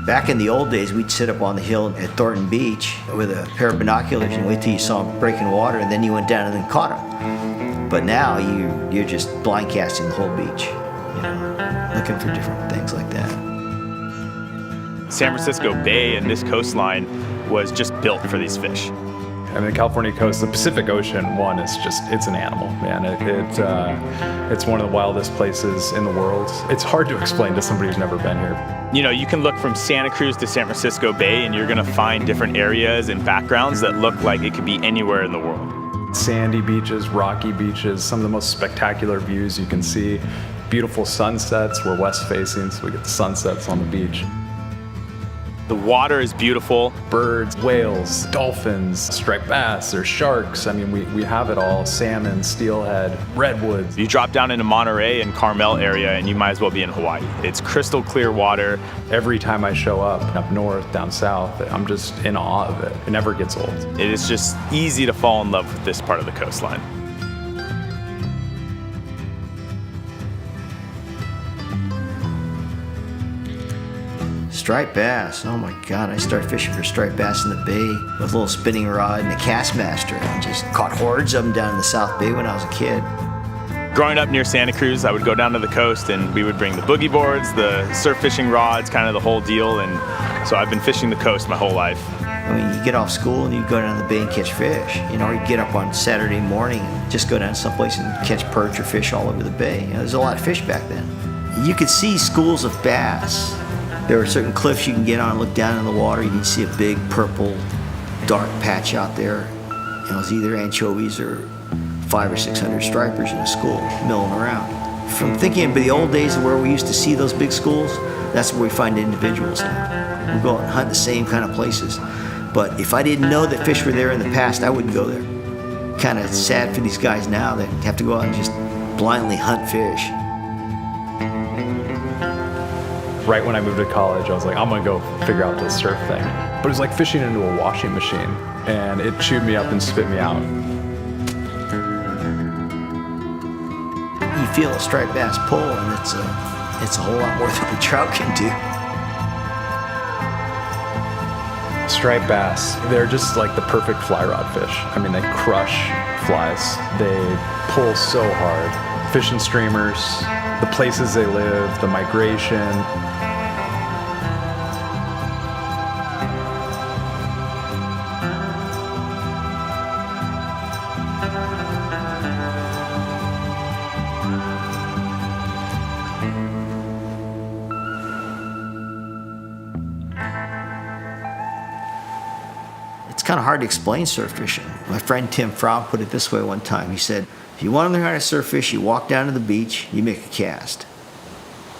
Back in the old days, we'd sit up on the hill at Thornton Beach with a pair of binoculars and wait till you saw them breaking water, and then you went down and then caught them. But now you're just blind casting the whole beach, looking for different things like that. San Francisco Bay and this coastline was just built for these fish. I mean, the California coast, the Pacific Ocean, one is it's an animal, man. It's one of the wildest places in the world. It's hard to explain to somebody who's never been here. You can look from Santa Cruz to San Francisco Bay and you're gonna find different areas and backgrounds that look like it could be anywhere in the world. Sandy beaches, rocky beaches, some of the most spectacular views you can see. Beautiful sunsets. We're west facing, so we get the sunsets on the beach. The water is beautiful. Birds, whales, dolphins, striped bass, there's sharks. I mean, we have it all. Salmon, steelhead, redwoods. You drop down into Monterey and Carmel area and you might as well be in Hawaii. It's crystal clear water. Every time I show up north, down south, I'm just in awe of it. It never gets old. It is just easy to fall in love with this part of the coastline. Striped bass, oh my God, I started fishing for striped bass in the bay with a little spinning rod and a Castmaster, and just caught hordes of them down in the South Bay when I was a kid. Growing up near Santa Cruz, I would go down to the coast and we would bring the boogie boards, the surf fishing rods, kind of the whole deal, and so I've been fishing the coast my whole life. I mean, you get off school and you go down to the bay and catch fish, or you get up on Saturday morning and just go down someplace and catch perch or fish all over the bay. There's a lot of fish back then. You could see schools of bass. There are certain cliffs you can get on and look down in the water. You can see a big purple, dark patch out there. It's either anchovies or 500 or 600 stripers in a school milling around. From thinking of the old days of where we used to see those big schools, that's where we find individuals now. We go out and hunt the same kind of places. But if I didn't know that fish were there in the past, I wouldn't go there. Kind of sad for these guys now that have to go out and just blindly hunt fish. Right when I moved to college, I was like, I'm gonna go figure out this surf thing. But it was like fishing into a washing machine, and it chewed me up and spit me out. You feel a striped bass pull, and it's a whole lot more than a trout can do. Striped bass, they're just like the perfect fly rod fish. I mean, they crush flies. They pull so hard. Fishing streamers, the places they live, the migration. It's kind of hard to explain surf fishing. My friend Tim Fromm put it this way one time. He said, if you want to learn how to surf fish, you walk down to the beach, you make a cast.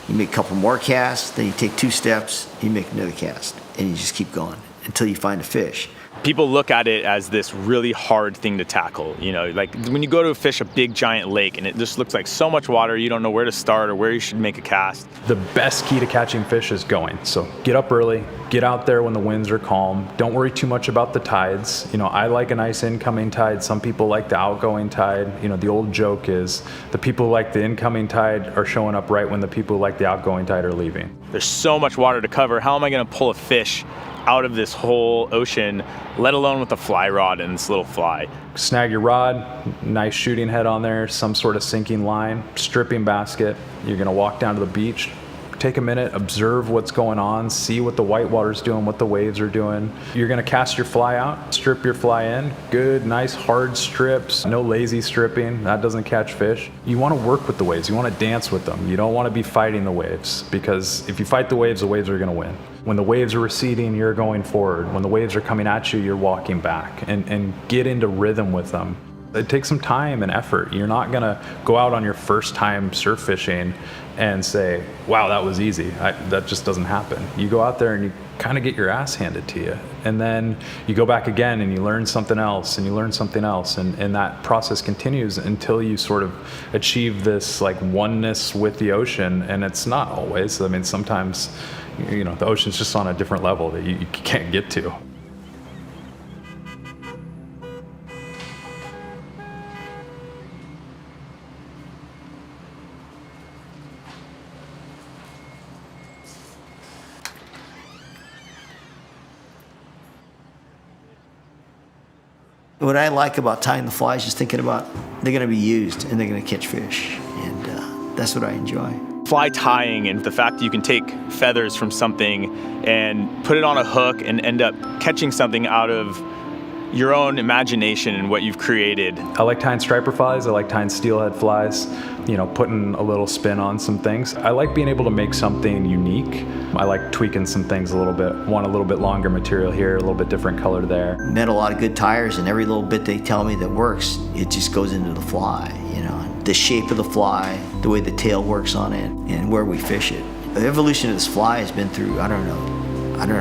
You make a couple more casts, then you take 2 steps, you make another cast, and you just keep going until you find a fish. People look at it as this really hard thing to tackle. Like when you go to fish a big giant lake and it just looks like so much water, you don't know where to start or where you should make a cast. The best key to catching fish is going. So get up early, get out there when the winds are calm. Don't worry too much about the tides. I like a nice incoming tide. Some people like the outgoing tide. The old joke is the people who like the incoming tide are showing up right when the people who like the outgoing tide are leaving. There's so much water to cover. How am I gonna pull a fish out of this whole ocean, let alone with a fly rod and this little fly? Snag your rod, nice shooting head on there, some sort of sinking line, stripping basket. You're gonna walk down to the beach, take a minute, observe what's going on, see what the whitewater's doing, what the waves are doing. You're gonna cast your fly out, strip your fly in, good, nice hard strips, no lazy stripping, that doesn't catch fish. You wanna work with the waves, you wanna dance with them. You don't wanna be fighting the waves, because if you fight the waves are gonna win. When the waves are receding, you're going forward. When the waves are coming at you, you're walking back, and get into rhythm with them. It takes some time and effort. You're not gonna go out on your first time surf fishing and say, wow, that was easy. That just doesn't happen. You go out there and you kind of get your ass handed to you. And then you go back again and you learn something else and you learn something else. And that process continues until you sort of achieve this like oneness with the ocean. And it's not always. I mean, sometimes, the ocean's just on a different level that you can't get to. What I like about tying the flies is thinking about they're going to be used and they're going to catch fish. And that's what I enjoy. Fly tying and the fact that you can take feathers from something and put it on a hook and end up catching something out of your own imagination and what you've created. I like tying striper flies. I like tying steelhead flies, putting a little spin on some things. I like being able to make something unique. I like tweaking some things a little bit. Want a little bit longer material here, a little bit different color there. Met a lot of good tires, and every little bit they tell me that works, it just goes into the fly, The shape of the fly, the way the tail works on it, and where we fish it. The evolution of this fly has been through, I don't know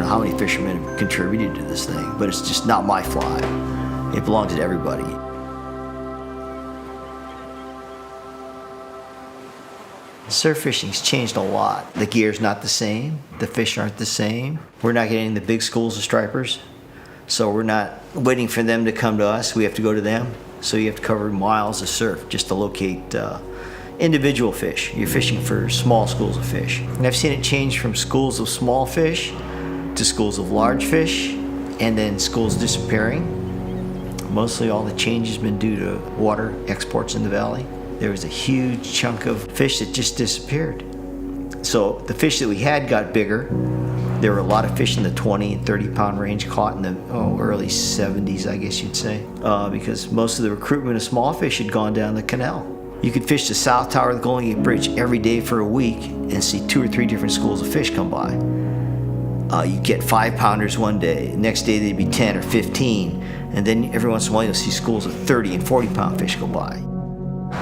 how many fishermen have contributed to this thing, but it's just not my fly. It belongs to everybody. Surf fishing's changed a lot. The gear's not the same. The fish aren't the same. We're not getting the big schools of stripers, so we're not waiting for them to come to us. We have to go to them. So you have to cover miles of surf just to locate individual fish. You're fishing for small schools of fish. And I've seen it change from schools of small fish to schools of large fish, and then schools disappearing. Mostly all the change has been due to water exports in the valley. There was a huge chunk of fish that just disappeared. So the fish that we had got bigger. There were a lot of fish in the 20 and 30 pound range caught in the early 70s, I guess you'd say, because most of the recruitment of small fish had gone down the canal. You could fish the South Tower of the Golden Gate Bridge every day for a week and see 2 or 3 different schools of fish come by. You'd get 5 pounders one day, next day they'd be 10 or 15, and then every once in a while you'll see schools of 30 and 40 pound fish go by.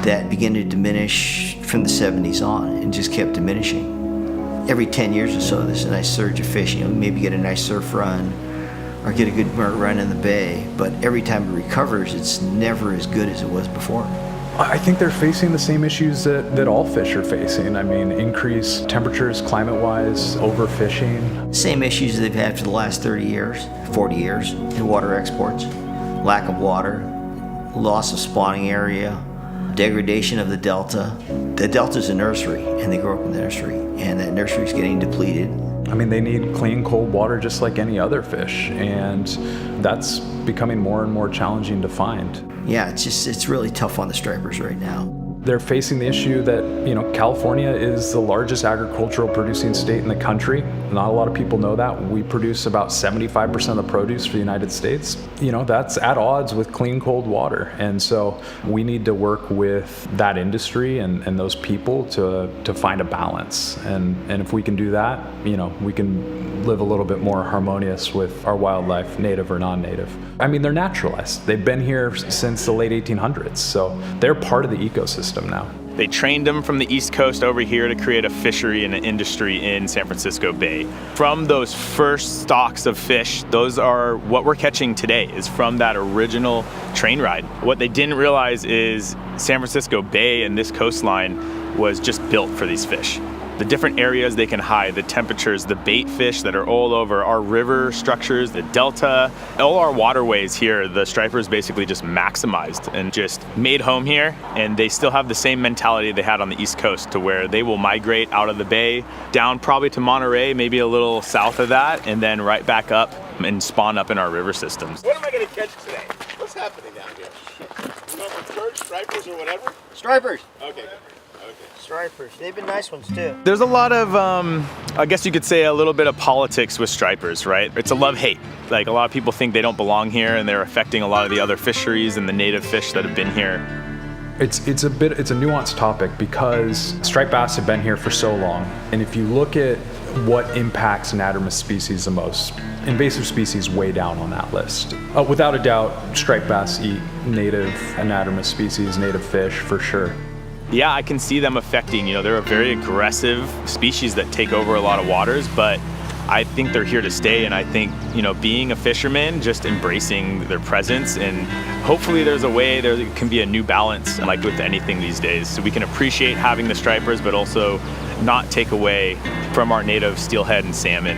That began to diminish from the 70s on and just kept diminishing. Every 10 years or so, there's a nice surge of fish. Maybe get a nice surf run or get a good run in the bay, but every time it recovers, it's never as good as it was before. I think they're facing the same issues that all fish are facing. I mean, increased temperatures climate-wise, overfishing. Same issues they've had for the last 30 years, 40 years in water exports. Lack of water, loss of spawning area, degradation of the delta. The delta's a nursery, and they grow up in the nursery, and that nursery's getting depleted. I mean, they need clean, cold water just like any other fish, and that's becoming more and more challenging to find. Yeah, it's really tough on the stripers right now. They're facing the issue that, California is the largest agricultural producing state in the country. Not a lot of people know that. We produce about 75% of the produce for the United States. That's at odds with clean, cold water. And so we need to work with that industry and those people to find a balance. And if we can do that, we can live a little bit more harmonious with our wildlife, native or non-native. I mean, they're naturalized. They've been here since the late 1800s, so they're part of the ecosystem now. They trained them from the East Coast over here to create a fishery and an industry in San Francisco Bay. From those first stocks of fish, those are what we're catching today, is from that original train ride. What they didn't realize is San Francisco Bay and this coastline was just built for these fish. The different areas they can hide, the temperatures, the bait fish that are all over, our river structures, the delta, all our waterways here, the stripers basically just maximized and just made home here. And they still have the same mentality they had on the East Coast, to where they will migrate out of the bay, down probably to Monterey, maybe a little south of that, and then right back up and spawn up in our river systems. What am I going to catch today? What's happening down here? Perch, stripers, or whatever? Stripers. Okay. Stripers. They've been nice ones too. There's a lot of, I guess you could say a little bit of politics with stripers, right? It's a love-hate. Like, a lot of people think they don't belong here, and they're affecting a lot of the other fisheries and the native fish that have been here. It's a nuanced topic because striped bass have been here for so long. And if you look at what impacts anadromous species the most, invasive species way down on that list. Without a doubt, striped bass eat native anadromous species, native fish for sure. Yeah, I can see them affecting, they're a very aggressive species that take over a lot of waters, but I think they're here to stay. And I think, being a fisherman, just embracing their presence, and hopefully there's a way, there can be a new balance, like with anything these days. So we can appreciate having the stripers, but also not take away from our native steelhead and salmon.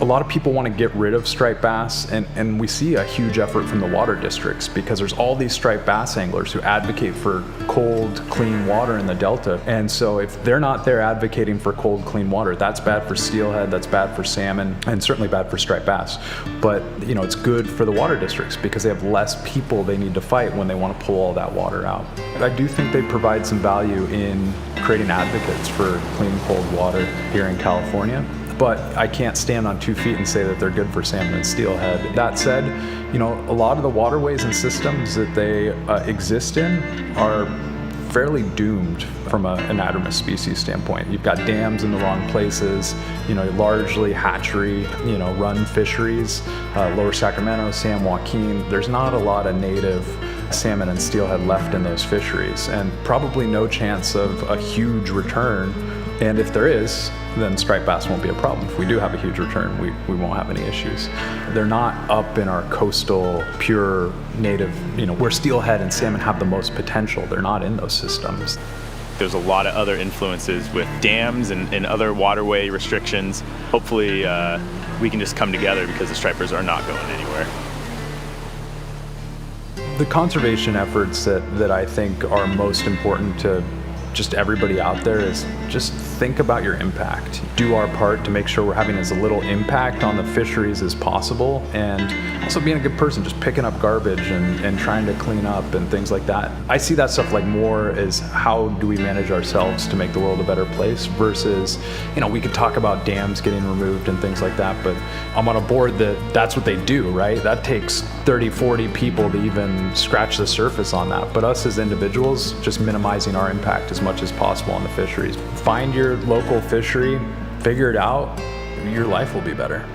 A lot of people want to get rid of striped bass, and we see a huge effort from the water districts because there's all these striped bass anglers who advocate for cold, clean water in the Delta. And so if they're not there advocating for cold, clean water, that's bad for steelhead, that's bad for salmon, and certainly bad for striped bass. But it's good for the water districts because they have less people they need to fight when they want to pull all that water out. I do think they provide some value in creating advocates for clean, cold water here in California. But I can't stand on 2 feet and say that they're good for salmon and steelhead. That said, a lot of the waterways and systems that they exist in are fairly doomed from an anadromous species standpoint. You've got dams in the wrong places, largely hatchery, run fisheries, Lower Sacramento, San Joaquin. There's not a lot of native salmon and steelhead left in those fisheries, and probably no chance of a huge return. And if there is, then striped bass won't be a problem. If we do have a huge return, we won't have any issues. They're not up in our coastal, pure native, where steelhead and salmon have the most potential. They're not in those systems. There's a lot of other influences with dams and other waterway restrictions. Hopefully we can just come together because the stripers are not going anywhere. The conservation efforts that I think are most important to just everybody out there is just think about your impact. Do our part to make sure we're having as little impact on the fisheries as possible, and also being a good person, just picking up garbage and trying to clean up and things like that. I see that stuff like more as how do we manage ourselves to make the world a better place versus, we could talk about dams getting removed and things like that, but I'm on a board that's what they do, right? That takes 30, 40 people to even scratch the surface on that. But us as individuals, just minimizing our impact as much as possible on the fisheries. Find your local fishery, figure it out, your life will be better.